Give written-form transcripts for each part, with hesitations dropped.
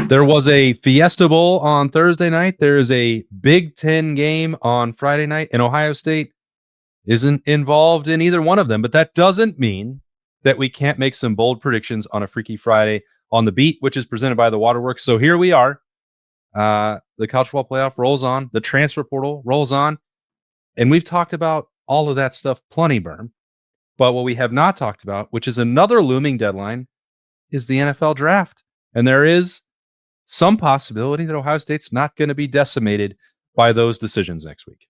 There was a Fiesta Bowl on Thursday night. There is a Big Ten game on Friday night, and Ohio State isn't involved in either one of them. But that doesn't mean that we can't make some bold predictions on a Freaky Friday on the Beat, which is presented by the Waterworks. So here we are. The college football playoff rolls on. The transfer portal rolls on. And we've talked about all of that stuff plenty, Berm. But what we have not talked about, which is another looming deadline, is the NFL draft. And there is some possibility that Ohio State's not going to be decimated by those decisions next week.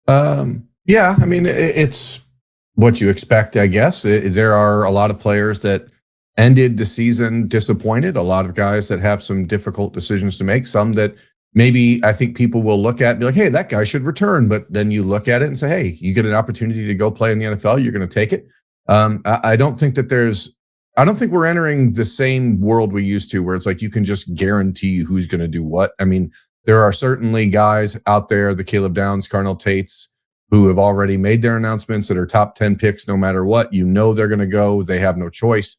Yeah, I mean, it's what you expect, I guess. There are a lot of players that ended the season disappointed, a lot of guys that have some difficult decisions to make, some that maybe I think people will look at and be like, hey, that guy should return. But then you look at it and say, hey, you get an opportunity to go play in the NFL, you're going to take it. I don't think we're entering the same world we used to where it's like you can just guarantee who's going to do what. I mean, there are certainly guys out there, the Caleb Downs, Carnell Tates, who have already made their announcements that are top 10 picks no matter what. You know they're going to go. They have no choice.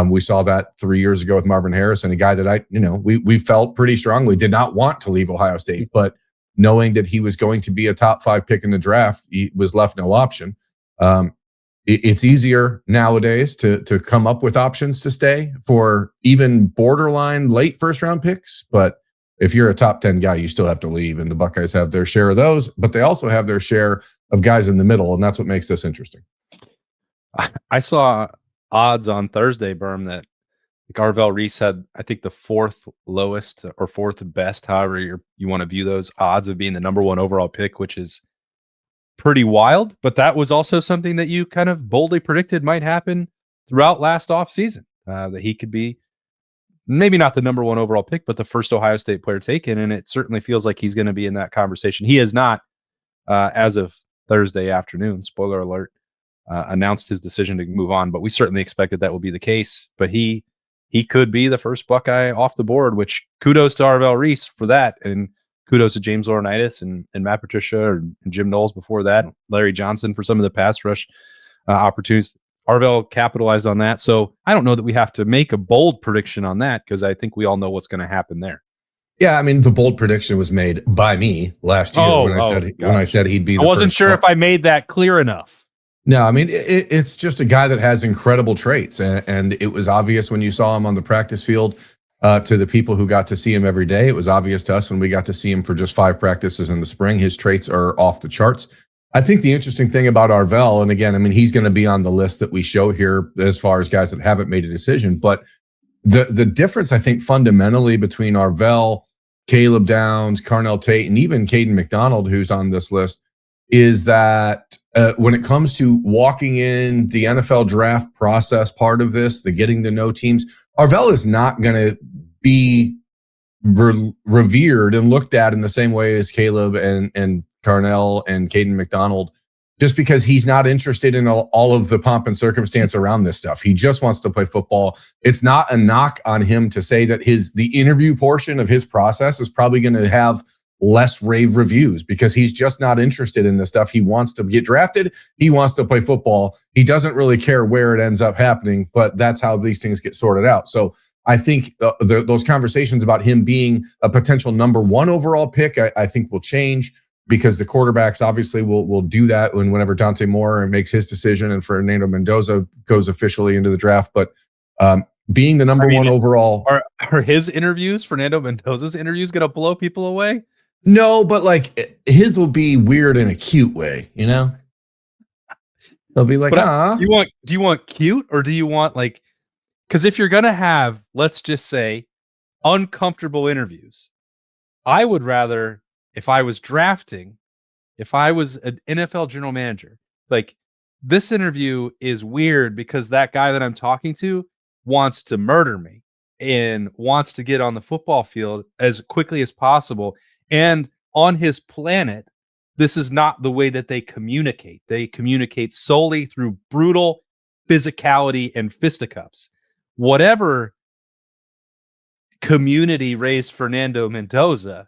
We saw that 3 years ago with Marvin Harrison, a guy that we felt pretty strongly did not want to leave Ohio State, but knowing that he was going to be a top 5 pick in the draft, he was left no option. It's easier nowadays to come up with options to stay for even borderline late first round picks. But if you're a top 10 guy, you still have to leave. And the Buckeyes have their share of those, but they also have their share of guys in the middle. And that's what makes this interesting. I saw odds on Thursday, Berm, that Arvell Reese had, I think, the 4th lowest or 4th best, however you want to view those odds of being the number 1 overall pick, which is pretty wild. But that was also something that you kind of boldly predicted might happen throughout last offseason, that he could be maybe not the number 1 overall pick, but the first Ohio State player taken. And it certainly feels like he's going to be in that conversation. He is not, as of Thursday afternoon, spoiler alert, announced his decision to move on, but we certainly expected that would be the case. But he could be the first Buckeye off the board, which kudos to Arvell Reese for that. And kudos to James Laurinaitis and Matt Patricia and Jim Knowles before that, Larry Johnson for some of the pass rush opportunities. Arvell capitalized on that. So I don't know that we have to make a bold prediction on that because I think we all know what's going to happen there. Yeah, I mean, the bold prediction was made by me last year when I said he'd be the I wasn't sure if I made that clear enough. No, I mean, it's just a guy that has incredible traits. And it was obvious when you saw him on the practice field to the people who got to see him every day. It was obvious to us when we got to see him for just 5 practices in the spring. His traits are off the charts. I think the interesting thing about Arvell, and again, I mean, he's going to be on the list that we show here as far as guys that haven't made a decision. But the difference, I think, fundamentally between Arvell, Caleb Downs, Carnell Tate, and even Kaden McDonald, who's on this list, is that when it comes to walking in the NFL draft process part of this, the getting to know teams, Arvell is not going to be revered and looked at in the same way as Caleb and Carnell and Kaden McDonald, just because he's not interested in all of the pomp and circumstance around this stuff. He just wants to play football. It's not a knock on him to say that the interview portion of his process is probably going to have less rave reviews because he's just not interested in this stuff. He wants to get drafted. He wants to play football. He doesn't really care where it ends up happening, but that's how these things get sorted out. So I think those conversations about him being a potential number 1 overall pick, I think will change because the quarterbacks obviously will do that whenever Dante Moore makes his decision and Fernando Mendoza goes officially into the draft. But being the number 1 overall, are his interviews, Fernando Mendoza's interviews, going to blow people away? No, but like his will be weird in a cute way, you know? They'll be like, do you want cute or do you want like, because if you're going to have, let's just say, uncomfortable interviews, I would rather, if I was drafting, if I was an NFL general manager, like this interview is weird because that guy that I'm talking to wants to murder me and wants to get on the football field as quickly as possible. And on his planet, this is not the way that they communicate. They communicate solely through brutal physicality and fisticuffs. Whatever community raised Fernando Mendoza,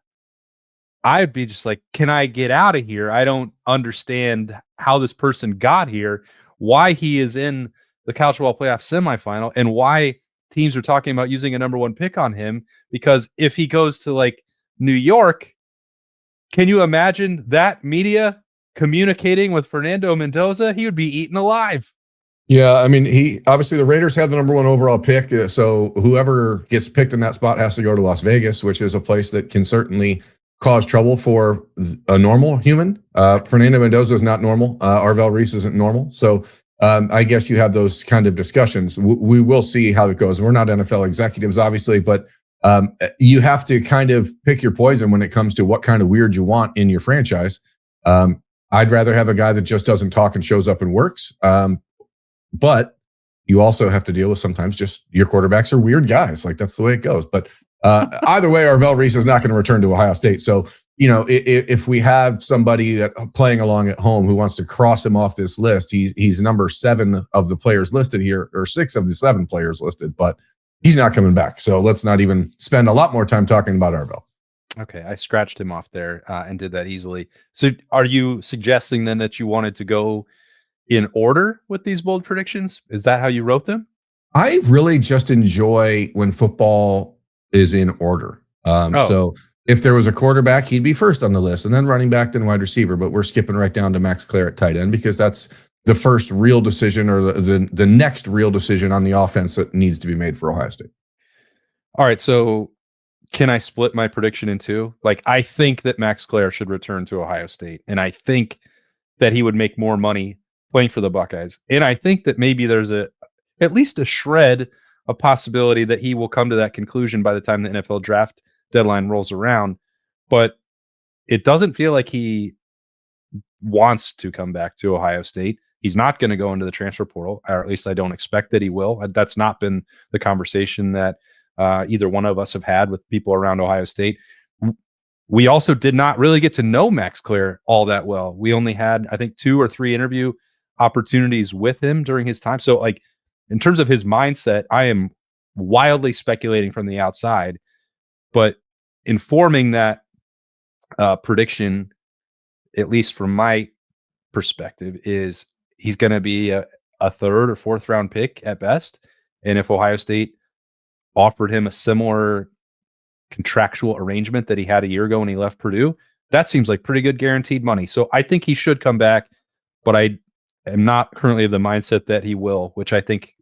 I'd be just like, can I get out of here? I don't understand how this person got here, why he is in the college football playoff semifinal, and why teams are talking about using a number 1 pick on him, because if he goes to like New York, can you imagine that media communicating with Fernando Mendoza? He would be eaten alive. Yeah, I mean, obviously the Raiders have the number 1 overall pick, so whoever gets picked in that spot has to go to Las Vegas, which is a place that can certainly cause trouble for a normal human. Fernando Mendoza is not normal. Arvell Reese isn't normal. So I guess you have those kind of discussions. We will see how it goes. We're not NFL executives, obviously, but you have to kind of pick your poison when it comes to what kind of weird you want in your franchise. I'd rather have a guy that just doesn't talk and shows up and works. But you also have to deal with sometimes just your quarterbacks are weird guys. Like, that's the way it goes. But either way, Arvell Reese is not going to return to Ohio State. So, if we have somebody that playing along at home who wants to cross him off this list, he's number 7 of the players listed here, or 6 of the 7 players listed, but he's not coming back. So let's not even spend a lot more time talking about Arvell. Okay, I scratched him off there and did that easily. So are you suggesting then that you wanted to go in order with these bold predictions? Is that how you wrote them? I really just enjoy when football is in order. So if there was a quarterback, he'd be first on the list, and then running back, then wide receiver. But we're skipping right down to Max Klare at tight end because that's the first real decision, or the next real decision on the offense that needs to be made for Ohio State. All right, so can I split my prediction in 2? Like, I think that Max Klare should return to Ohio State, and I think that he would make more money playing for the Buckeyes. And I think that maybe there's at least a shred of possibility that he will come to that conclusion by the time the NFL draft deadline rolls around. But it doesn't feel like he wants to come back to Ohio State. He's not going to go into the transfer portal, or at least I don't expect that he will. That's not been the conversation that either one of us have had with people around Ohio State. We also did not really get to know Max Klare all that well. We only had, I think, 2 or 3 interview opportunities with him during his time. So, like, in terms of his mindset, I am wildly speculating from the outside, but informing that prediction, at least from my perspective, is he's going to be a 3rd or 4th round pick at best. And if Ohio State offered him a similar contractual arrangement that he had a year ago when he left Purdue, that seems like pretty good guaranteed money. So I think he should come back, but I am not currently of the mindset that he will, which I think,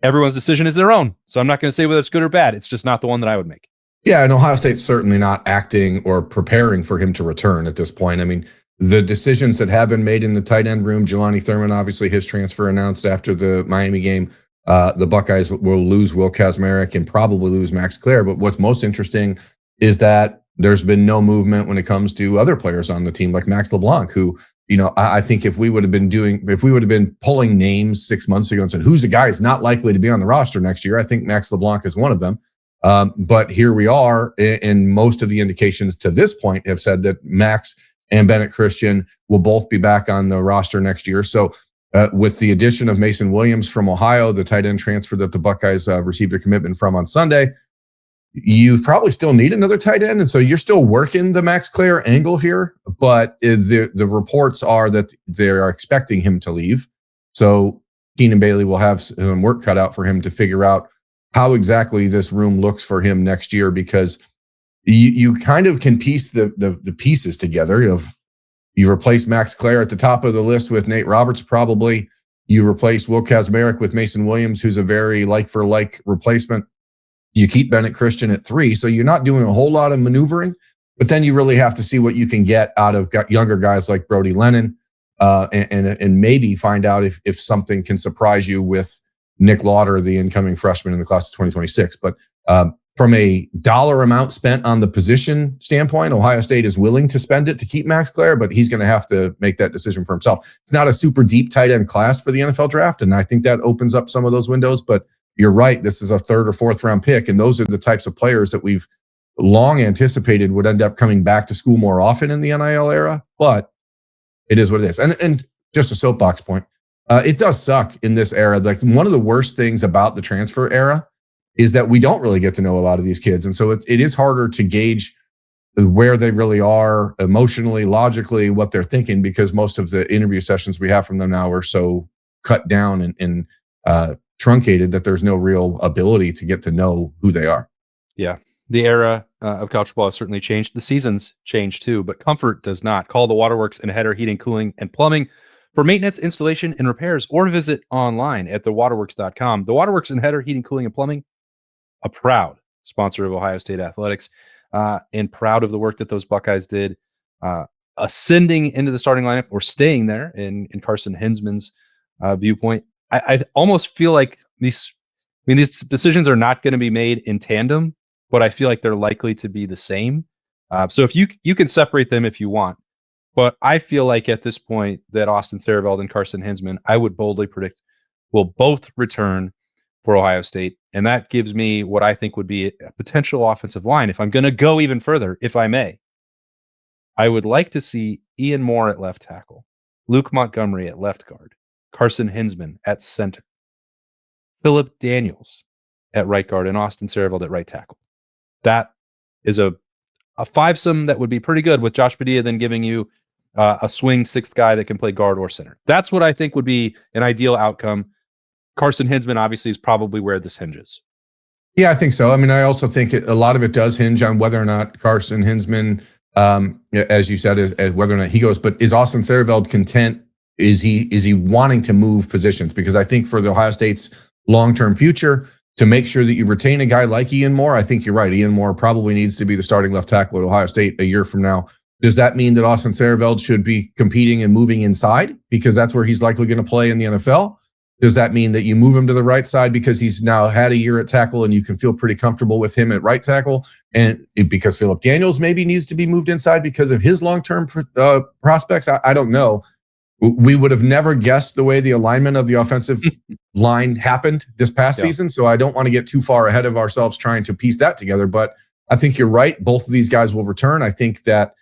everyone's decision is their own. So I'm not going to say whether it's good or bad. It's just not the one that I would make. Yeah, and Ohio State's certainly not acting or preparing for him to return at this point. I mean, the decisions that have been made in the tight end room, Jelani Thurman, obviously his transfer announced after the Miami game. The Buckeyes will lose Will Kazmarek and probably lose Max Klare. But what's most interesting is that there's been no movement when it comes to other players on the team, like Max LeBlanc, who, I think if we would have been pulling names 6 months ago and said, who's a guy who's not likely to be on the roster next year, I think Max LeBlanc is one of them. But here we are, and most of the indications to this point have said that Max and Bennett Christian will both be back on the roster next year. So with the addition of Mason Williams from Ohio, the tight end transfer that the Buckeyes received a commitment from on Sunday, you probably still need another tight end. And so you're still working the Max Klare angle here, but the reports are that they are expecting him to leave. So Keenan Bailey will have some work cut out for him to figure out how exactly this room looks for him next year, because you kind of can piece the pieces together. You replace Max Klare at the top of the list with Nate Roberts, probably. You replace Will Kazmarek with Mason Williams, who's a very like-for-like replacement. You keep Bennett Christian at 3, so you're not doing a whole lot of maneuvering, but then you really have to see what you can get out of younger guys like Brody Lennon, and maybe find out if something can surprise you with Nick Lauder, the incoming freshman in the class of 2026. But from a dollar amount spent on the position standpoint, Ohio State is willing to spend it to keep Max Klare, but he's going to have to make that decision for himself. It's not a super deep tight end class for the NFL draft, and I think that opens up some of those windows. But you're right, this is a 3rd or 4th round pick, and those are the types of players that we've long anticipated would end up coming back to school more often in the NIL era. But it is what it is. And just a soapbox point, it does suck in this era. Like, one of the worst things about the transfer era is that we don't really get to know a lot of these kids. And so it is harder to gauge where they really are emotionally, logically, what they're thinking, because most of the interview sessions we have from them now are so cut down and truncated that there's no real ability to get to know who they are. Yeah. The era of college football has certainly changed. The seasons changed too, but comfort does not. Call the Waterworks and Hetter Heating, Cooling, and Plumbing for maintenance, installation, and repairs, or visit online at thewaterworks.com. The Waterworks and Hetter Heating, Cooling, and Plumbing, a proud sponsor of Ohio State athletics, and proud of the work that those Buckeyes did, ascending into the starting lineup or staying there in Carson Hinsman's viewpoint. I almost feel like these decisions are not going to be made in tandem, but I feel like they're likely to be the same. So if you can separate them if you want, but I feel like at this point that Austin Birm and Carson Hinsman, I would boldly predict, will both return for Ohio State. And that gives me what I think would be a potential offensive line. If I'm going to go even further, if I may, I would like to see Ian Moore at left tackle, Luke Montgomery at left guard, Carson Hinsman at center, Phillip Daniels at right guard, and Austin Birm at right tackle. That is a fivesome that would be pretty good, with Josh Padilla then giving you a swing sixth guy that can play guard or center. That's what I think would be an ideal outcome. Carson Hinsman obviously is probably where this hinges. Yeah, I think so. I mean, I also think a lot of it does hinge on whether or not Carson Hinsman, as you said, as whether or not he goes. But is Austin Birm content? Is he wanting to move positions? Because I think for the Ohio State's long-term future, to make sure that you retain a guy like Ian Moore, I think you're right. Ian Moore probably needs to be the starting left tackle at Ohio State a year from now. Does that mean that Austin Birm should be competing and moving inside because that's where he's likely going to play in the NFL? Does that mean that you move him to the right side because he's now had a year at tackle and you can feel pretty comfortable with him at right tackle? And because Phillip Daniels maybe needs to be moved inside because of his long-term prospects? I don't know. We would have never guessed the way the alignment of the offensive line happened this past season. So I don't want to get too far ahead of ourselves trying to piece that together. But I think you're right. Both of these guys will return. I think that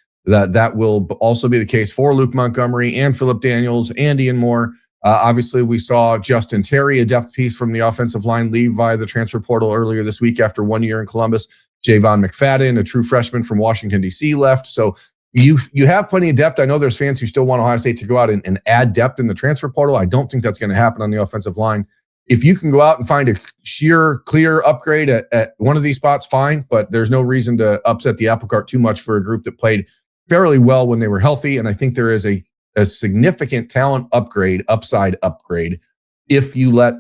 will also be the case for Luke Montgomery and Phillip Daniels and Ian Moore. Obviously, we saw Justin Terry, a depth piece from the offensive line, leave via the transfer portal earlier this week after 1 year in Columbus. Javon McFadden, a true freshman from Washington, D.C., left. So you have plenty of depth. I know there's fans who still want Ohio State to go out and add depth in the transfer portal. I don't think that's going to happen on the offensive line. If you can go out and find a clear upgrade at one of these spots, fine. But there's no reason to upset the apple cart too much for a group that played fairly well when they were healthy. And I think there is a significant talent upside upgrade, if you let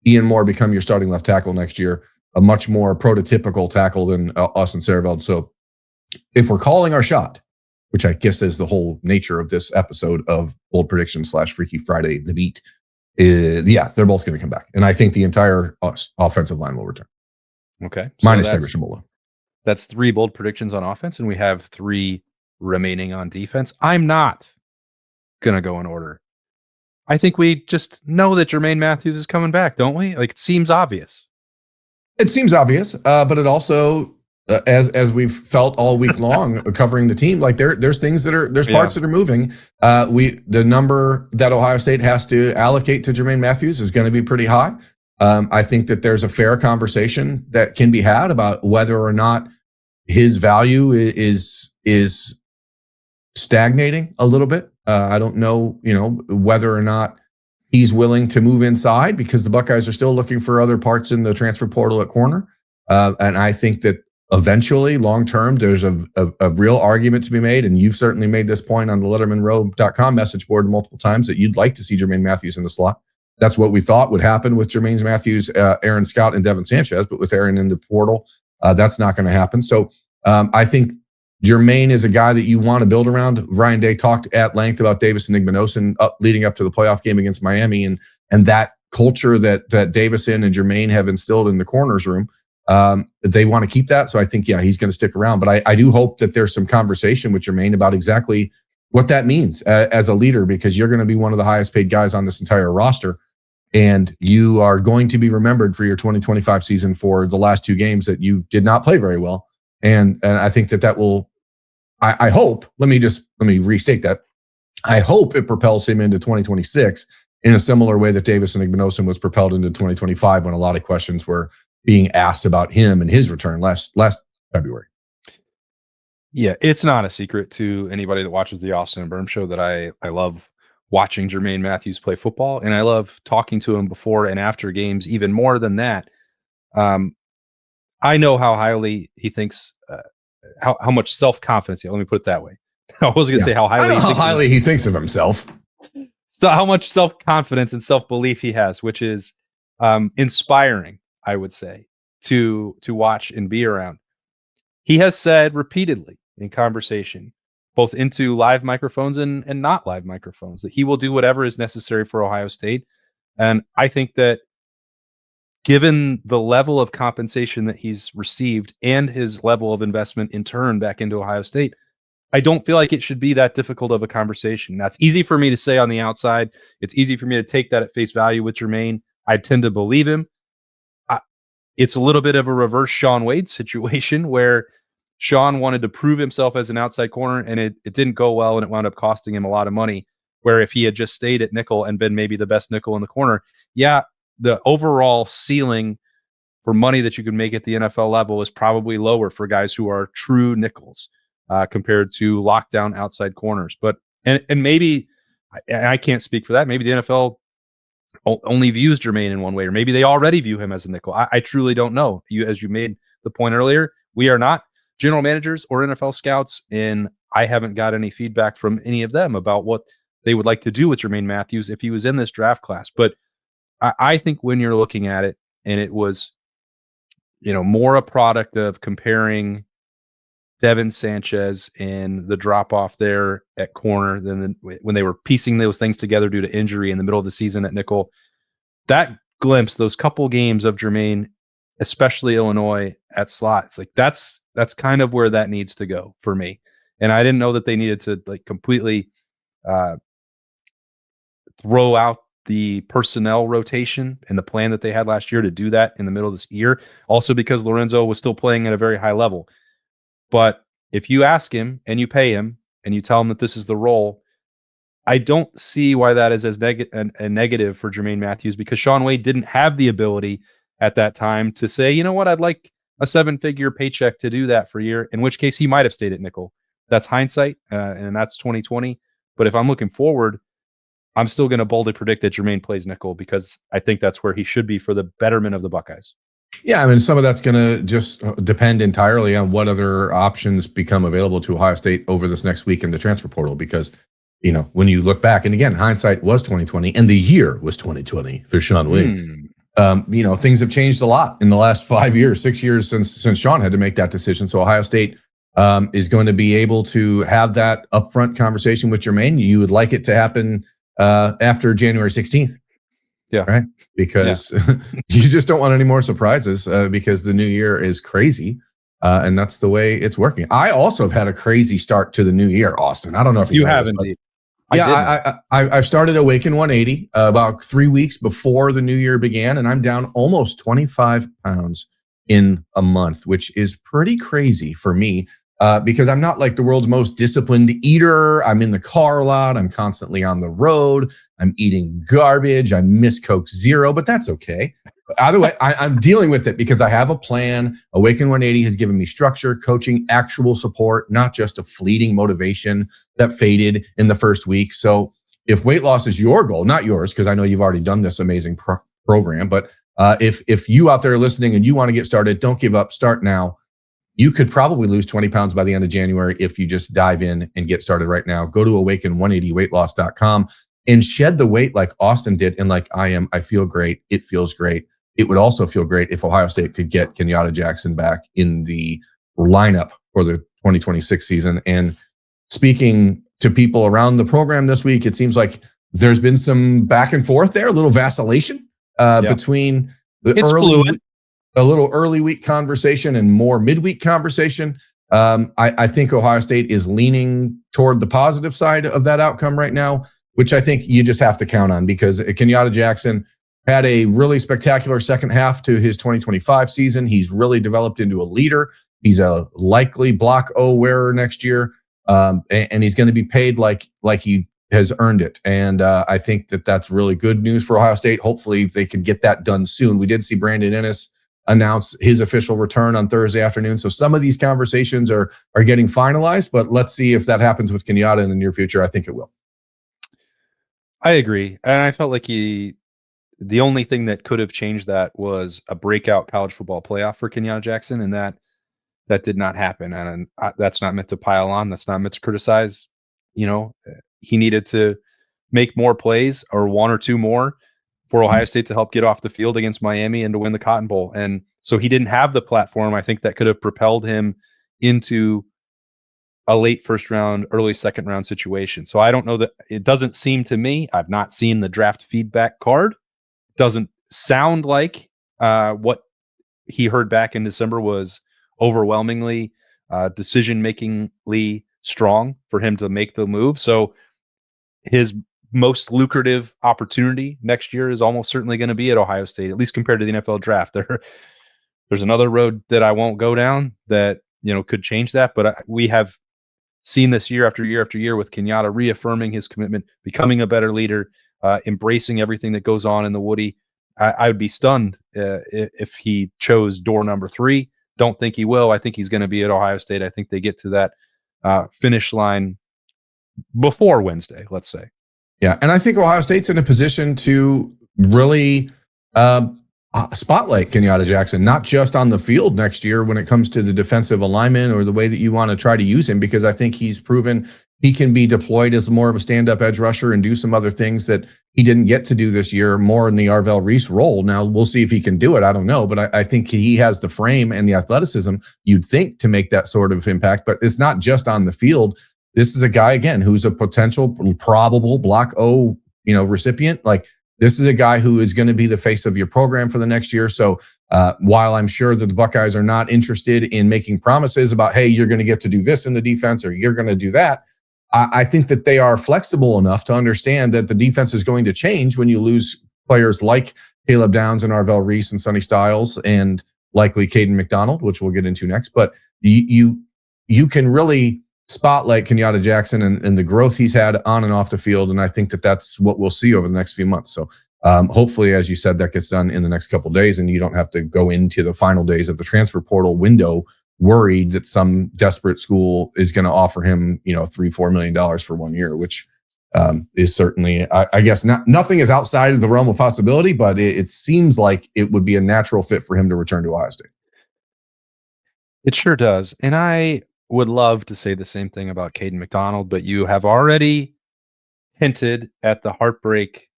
Ian Moore become your starting left tackle next year, a much more prototypical tackle than Austin Birm. So if we're calling our shot, which I guess is the whole nature of this episode of Bold Prediction / Freaky Friday, The Beat, they're both going to come back. And I think the entire offensive line will return. Okay. So minus Tigger Shambola. That's 3 bold predictions on offense, and we have 3 remaining on defense. I'm not going to go in order. I think we just know that Jermaine Matthews is coming back, don't we? Like, it seems obvious. It seems obvious, but it also, as we've felt all week long covering the team, like there's things there's parts that are moving. The number that Ohio State has to allocate to Jermaine Matthews is going to be pretty high. I think that there's a fair conversation that can be had about whether or not his value is stagnating a little bit. I don't know, whether or not he's willing to move inside because the Buckeyes are still looking for other parts in the transfer portal at corner. And I think that eventually, long term, there's a real argument to be made. And you've certainly made this point on the LettermanRow.com message board multiple times that you'd like to see Jermaine Matthews in the slot. That's what we thought would happen with Jermaine Matthews, Aaron Scott, and Devin Sanchez. But with Aaron in the portal, that's not going to happen. So I think Jermaine is a guy that you want to build around. Ryan Day talked at length about Davison Igbinosun leading up to the playoff game against Miami, and that culture that Davison and Jermaine have instilled in the corners room. They want to keep that. So I think, he's going to stick around. But I do hope that there's some conversation with Jermaine about exactly what that means as a leader, because you're going to be one of the highest paid guys on this entire roster. And you are going to be remembered for your 2025 season for the last 2 games that you did not play very well. And I think that will, I hope, let me restate that. I hope it propels him into 2026 in a similar way that Davison Igbinosun was propelled into 2025 when a lot of questions were being asked about him and his return last February. Yeah, it's not a secret to anybody that watches the Austin Birm Show that I love watching Jermaine Matthews play football, and I love talking to him before and after games even more than that. I know how highly he thinks, how much self-confidence. Let me put it that way. I was going to say how highly he thinks of himself. So how much self-confidence and self-belief he has, which is inspiring, I would say, to watch and be around. He has said repeatedly in conversation, both into live microphones and not live microphones, that he will do whatever is necessary for Ohio State. And I think that given the level of compensation that he's received and his level of investment in turn back into Ohio State, I don't feel like it should be that difficult of a conversation. That's easy for me to say on the outside. It's easy for me to take that at face value with Jermaine. I tend to believe him. It's a little bit of a reverse Shaun Wade situation where Shaun wanted to prove himself as an outside corner, and it didn't go well, and it wound up costing him a lot of money, where if he had just stayed at nickel and been maybe the best nickel in the corner, the overall ceiling for money that you can make at the NFL level is probably lower for guys who are true nickels compared to lockdown outside corners. But and maybe I can't speak for that. Maybe the NFL only views Jermaine in one way, or maybe they already view him as a nickel. I truly don't know. As you made the point earlier, we are not general managers or NFL scouts, and I haven't got any feedback from any of them about what they would like to do with Jermaine Matthews if he was in this draft class. But I think when you're looking at it, and it was, more a product of comparing Devin Sanchez and the drop off there at corner than when they were piecing those things together due to injury in the middle of the season at nickel. That glimpse, those couple games of Jermaine, especially Illinois at slot, it's like that's kind of where that needs to go for me. And I didn't know that they needed to completely throw out the personnel rotation and the plan that they had last year to do that in the middle of this year. Also because Lorenzo was still playing at a very high level. But if you ask him and you pay him and you tell him that this is the role, I don't see why that is as a negative for Jermaine Matthews, because Shaun Wade didn't have the ability at that time to say, you know what, I'd like a 7-figure paycheck to do that for a year, in which case he might have stayed at nickel. That's hindsight, and that's 2020. But if I'm looking forward, I'm still going to boldly predict that Jermaine plays nickel, because I think that's where he should be for the betterment of the Buckeyes. Yeah, I mean, some of that's going to just depend entirely on what other options become available to Ohio State over this next week in the transfer portal. Because, when you look back, and again, hindsight was 2020, and the year was 2020 for Shaun Wade. Things have changed a lot in the last 5 years, 6 years since Shaun had to make that decision. So Ohio State is going to be able to have that upfront conversation with Jermaine. You would like it to happen after January 16th. Yeah. Right. Because you just don't want any more surprises because the new year is crazy. And that's the way it's working. I also have had a crazy start to the new year, Austin. I don't know if you have indeed. I started Awaken 180 about 3 weeks before the new year began, and I'm down almost 25 pounds in a month, which is pretty crazy for me. Because I'm not like the world's most disciplined eater. I'm in the car a lot. I'm constantly on the road. I'm eating garbage. I miss Coke Zero, but that's okay. Either way, I'm dealing with it because I have a plan. Awaken 180 has given me structure, coaching, actual support, not just a fleeting motivation that faded in the first week. So if weight loss is your goal, not yours, because I know you've already done this amazing program, but if you out there listening and you want to get started, don't give up. Start now. You could probably lose 20 pounds by the end of January if you just dive in and get started right now. Go to awaken180weightloss.com and shed the weight like Austin did and like I am. I feel great. It feels great. It would also feel great if Ohio State could get Kenyatta Jackson back in the lineup for the 2026 season. And speaking to people around the program this week, it seems like there's been some back and forth there, a little vacillation between the a little early week conversation and more midweek conversation. I think Ohio State is leaning toward the positive side of that outcome right now, which I think you just have to count on, because Kenyatta Jackson had a really spectacular second half to his 2025 season. He's really developed into a leader. He's a likely Block O wearer next year, and he's going to be paid like he has earned it. And I think that's really good news for Ohio State. Hopefully they can get that done soon. We did see Brandon Ennis announce his official return on Thursday afternoon. So some of these conversations are getting finalized, but let's see if that happens with Kenyatta in the near future. I think it will. I agree. And I felt like the only thing that could have changed that was a breakout college football playoff for Kenyatta Jackson, and that did not happen. And that's not meant to pile on. That's not meant to criticize. He needed to make more plays, or one or two more, for Ohio State to help get off the field against Miami and to win the Cotton Bowl. And so he didn't have the platform, I think, that could have propelled him into a late first round, early second round situation. So I don't know, that it doesn't seem to me, I've not seen the draft feedback card. Doesn't sound like what he heard back in December was overwhelmingly decision-makingly strong for him to make the move. So his most lucrative opportunity next year is almost certainly going to be at Ohio State, at least compared to the NFL draft. There's another road that I won't go down that could change that, but we have seen this year after year after year with Kenyatta reaffirming his commitment, becoming a better leader, embracing everything that goes on in the Woody. I would be stunned if he chose door number 3. Don't think he will. I think he's going to be at Ohio State. I think they get to that finish line before Wednesday, let's say. Yeah, and I think Ohio State's in a position to really spotlight Kenyatta Jackson, not just on the field next year when it comes to the defensive alignment or the way that you want to try to use him, because I think he's proven he can be deployed as more of a stand-up edge rusher and do some other things that he didn't get to do this year, more in the Arvell Reese role. Now, we'll see if he can do it. I don't know, but I think he has the frame and the athleticism, you'd think, to make that sort of impact. But it's not just on the field. This is a guy, again, who's a potential probable Block O, recipient. Like, this is a guy who is going to be the face of your program for the next year. So while I'm sure that the Buckeyes are not interested in making promises about, hey, you're going to get to do this in the defense or you're going to do that, I think that they are flexible enough to understand that the defense is going to change when you lose players like Caleb Downs and Arvell Reese and Sonny Styles and likely Kaden McDonald, which we'll get into next. But you can really spotlight Kenyatta Jackson and the growth he's had on and off the field. And I think that that's what we'll see over the next few months. So hopefully, as you said, that gets done in the next couple of days and you don't have to go into the final days of the transfer portal window worried that some desperate school is going to offer him, $3-4 million for 1 year, which is certainly, I guess, nothing is outside of the realm of possibility, but it seems like it would be a natural fit for him to return to Ohio State. It sure does. And I would love to say the same thing about Kaden McDonald, but you have already hinted at the heartbreak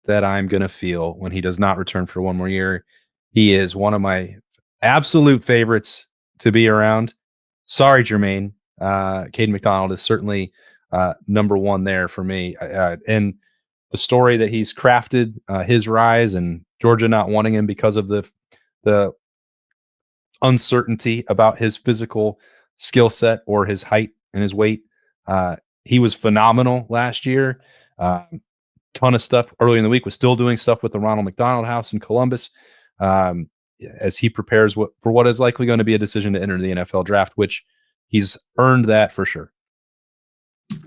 that I'm going to feel when he does not return for 1 more year. He is one of my absolute favorites to be around. Sorry, Jermaine. Kaden McDonald is certainly number one there for me. And the story that he's crafted, his rise, and Georgia not wanting him because of the uncertainty about his physical skill set or his height and his weight. He was phenomenal last year. Ton of stuff early in the week. Was still doing stuff with the Ronald McDonald House in Columbus as he prepares for what is likely going to be a decision to enter the NFL draft, which he's earned that for sure.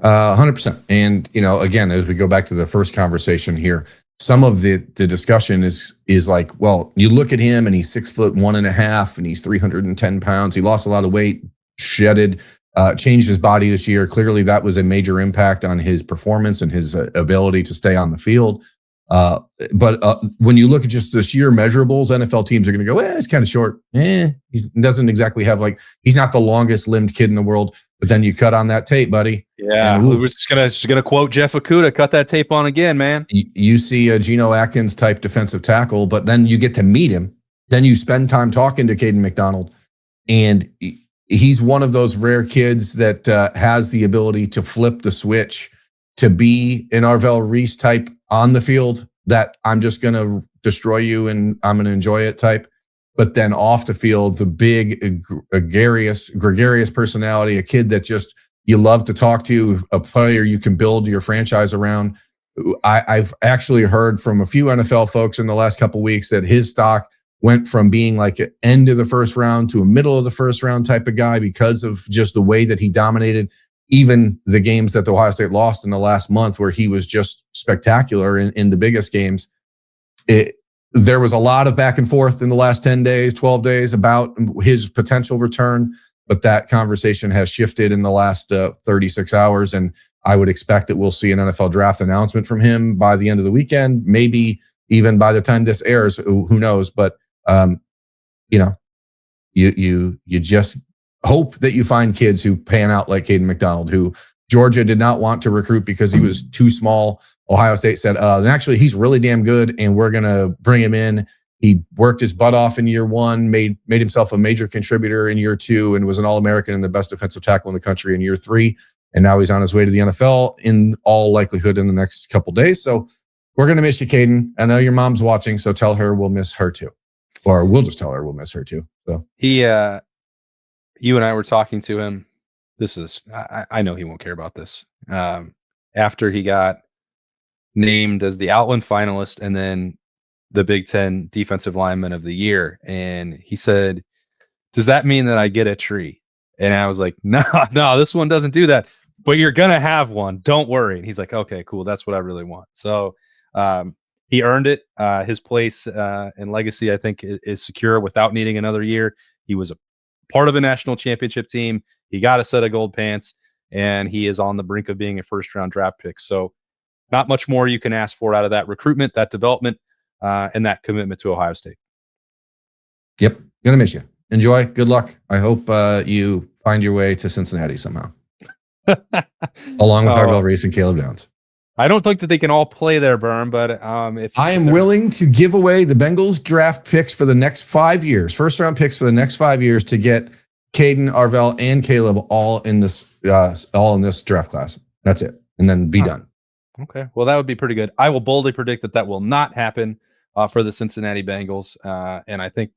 100%. And, again, as we go back to the first conversation here, some of the discussion is like, well, you look at him and he's 6'1.5" and he's 310 pounds. He lost a lot of weight, shedded, changed his body this year. Clearly that was a major impact on his performance and his ability to stay on the field. But when you look at just the sheer measurables, NFL teams are going to go, it's kind of short. He doesn't exactly have he's not the longest limbed kid in the world. But then you cut on that tape, buddy. Yeah, we was just gonna quote Jeff Okudah. Cut that tape on again, man. You see a Geno Atkins type defensive tackle, but then you get to meet him. Then you spend time talking to Kaden McDonald, and he's one of those rare kids that has the ability to flip the switch to be an Arvell Reese type on the field, that I'm just going to destroy you and I'm going to enjoy it type. But then off the field, the big, gregarious personality, a kid that just you love to talk to, a player you can build your franchise around. I've actually heard from a few NFL folks in the last couple of weeks that his stock went from being like an end of the first round to a middle of the first round type of guy because of just the way that he dominated even the games that Ohio State lost in the last month, where he was just spectacular in the biggest games. There was a lot of back and forth in the last 10 days, 12 days about his potential return, but that conversation has shifted in the last 36 hours. And I would expect that we'll see an NFL draft announcement from him by the end of the weekend, maybe even by the time this airs. Who knows? But you just hope that you find kids who pan out like Kaden McDonald, who Georgia did not want to recruit because he was too small. Ohio State said, and actually he's really damn good, and we're going to bring him in. He worked his butt off in year one, made himself a major contributor in year two, and was an All-American and the best defensive tackle in the country in year three. And now he's on his way to the NFL in all likelihood in the next couple days. So we're going to miss you, Kaden. I know your mom's watching, so tell her we'll miss her too. Or we'll just tell her we'll miss her too. So you and I were talking to him. This is, I know he won't care about this. After he got named as the Outland finalist and then the Big Ten Defensive Lineman of the Year. And he said, does that mean that I get a tree? And I was like, no, this one doesn't do that, but you're going to have one. Don't worry. And he's like, okay, cool. That's what I really want. So he earned it. His place and legacy, I think, is secure without needing another year. He was a part of a national championship team. He got a set of gold pants, and he is on the brink of being a first-round draft pick. So not much more you can ask for out of that recruitment, that development, and that commitment to Ohio State. Yep. Gonna miss you. Enjoy. Good luck. I hope you find your way to Cincinnati somehow. Along with Arvell Reese and Caleb Downs. I don't think that they can all play there, Berm, but if I am willing to give away the Bengals draft picks for the next 5 years, first round picks for the next 5 years to get Kaden, Arvell, and Caleb all in this draft class. That's it. And then be done. Okay. Well, that would be pretty good. I will boldly predict that will not happen for the Cincinnati Bengals. And I think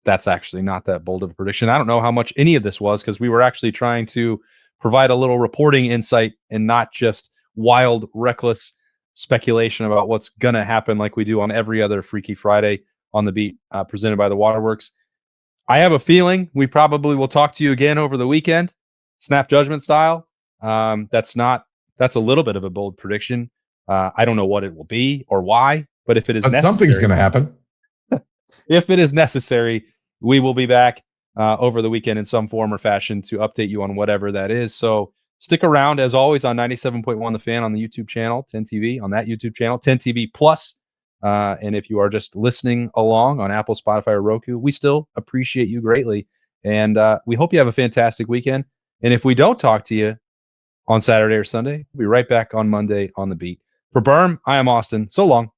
that's actually not that bold of a prediction. I don't know how much any of this was because we were actually trying to provide a little reporting insight and not just wild, reckless speculation about what's going to happen like we do on every other Freaky Friday on the beat presented by the Waterworks. I have a feeling we probably will talk to you again over the weekend, snap judgment style. That's a little bit of a bold prediction. I don't know what it will be or why, but if it is necessary, something's going to happen. If it is necessary, we will be back over the weekend in some form or fashion to update you on whatever that is. So stick around, as always, on 97.1 The Fan on the YouTube channel, 10 TV on that YouTube channel, 10 TV Plus. And if you are just listening along on Apple, Spotify, or Roku, we still appreciate you greatly. And we hope you have a fantastic weekend. And if we don't talk to you on Saturday or Sunday, we'll be right back on Monday on the beat. For Berm, I am Austin. So long.